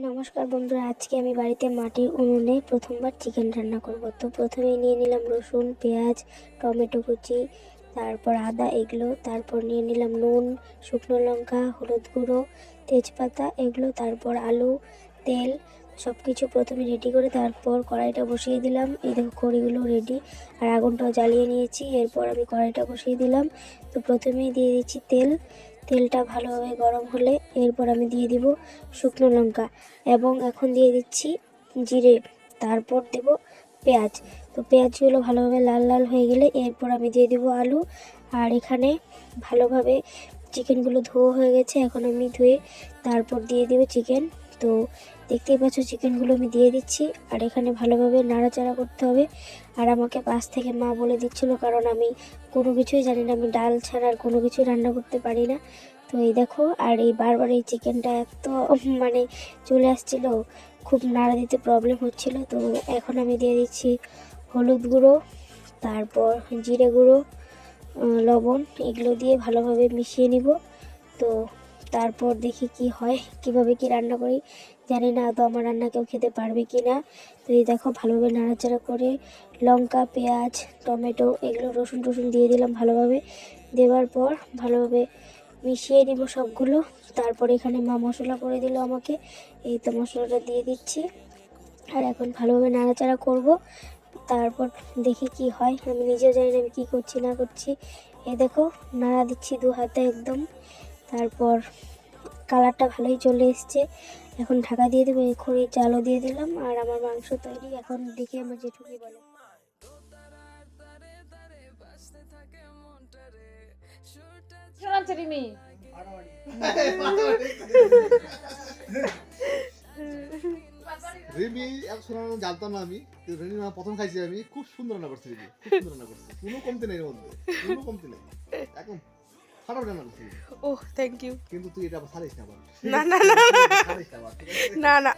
নমস্কার বন্ধুরা, আজকে আমি বাড়িতে মাটির উনুনে প্রথমবার চিকেন রান্না করব। তো প্রথমেই নিয়ে নিলাম রসুন, পেঁয়াজ, টমেটো কুচি, তারপর আদা, এগুলো। তারপর নিয়ে নিলাম নুন, শুকনো লঙ্কা, হলুদ গুঁড়ো, তেজপাতা, এগুলো। তারপর আলু, তেল, সব কিছু প্রথমে রেডি করে তারপর কড়াইটা বসিয়ে দিলাম। এই দেখো খড়িগুলো রেডি, আর আগুনটাও জ্বালিয়ে নিয়েছি। এরপর আমি কড়াইটা বসিয়ে দিলাম। তো প্রথমেই দিয়ে দিচ্ছি তেল। তেলটা ভালোভাবে গরম হলে এরপর আমি দিয়ে দিব শুকনো লঙ্কা এবং এখন দিয়ে দিচ্ছি জিরে। তারপর দেব পেঁয়াজ। তো পেঁয়াজগুলো ভালোভাবে লাল লাল হয়ে গেলে এরপর আমি দিয়ে দিব আলু। আর এখানে ভালোভাবে চিকেনগুলো ধোয়া হয়ে গেছে, এখন আমি ধুয়ে তারপর দিয়ে দিব চিকেন। তো দেখতেই পাচ্ছ চিকেনগুলো আমি দিয়ে দিচ্ছি, আর এখানে ভালোভাবে নাড়াচাড়া করতে হবে। আর আমাকে পাশ থেকে মা বলে দিচ্ছিলো, কারণ আমি কোনো কিছুই জানি না, আমি ডাল ছাড়া আর কোনো কিছুই রান্না করতে পারি না। তো এই দেখো, আর এই বারবার এই চিকেনটা এত মানে চলে আসছিল, খুব নাড়া দিতে প্রবলেম হচ্ছিল। তো এখন আমি দিয়ে দিচ্ছি হলুদ গুঁড়ো, তারপর জিরে গুঁড়ো, লবণ, এগুলো দিয়ে ভালোভাবে মিশিয়ে নিব। তো তারপর দেখি কি হয়, কিভাবে কি রান্না করি জানি না, তো আমার রান্না কেউ খেতে পারবে কি না। তো এই দেখো ভালোভাবে নাড়াচাড়া করে লঙ্কা, পেঁয়াজ, টমেটো, এগুলো রসুন টসুন দিয়ে দিলাম ভালোভাবে। দেওয়ার পর ভালোভাবে মিশিয়ে নিব সবগুলো। তারপর এখানে মা মশলা করে দিল আমাকে, এই তো মশলাটা দিয়ে দিচ্ছি। আর এখন ভালোভাবে নাড়াচাড়া করব। তারপর দেখি কি হয়, আমি নিজেও জানি না আমি কী করছি না করছি। এ দেখো নাড়া দিচ্ছি দু হাতে একদম। তারপর কালারটা ভালোই চলে এসছে। এখন ঢাকা দিয়ে দেবো, এক্ষুনি চালও দিয়ে দিলাম। আর আমার মাংস তৈরি। এখন দেখি আমার জেঠু কি বলে। রিমি রিমি এত শোনা জানতাম না আমি, কিন্তু রিমি প্রথম খাইছি আমি, খুব সুন্দর রান্না করছে রিমি, খুব সুন্দর রান্না করছে, কোনো কমতি নেই এর মধ্যে, কোনো কমতি নেই, একদম ফাটাফাটি রান্না করছে। Oh thank you. কিন্তু তুই এটা আবার ছাড়িস না আবার, না না না ছাড়িস না আবার, ঠিক আছে? না না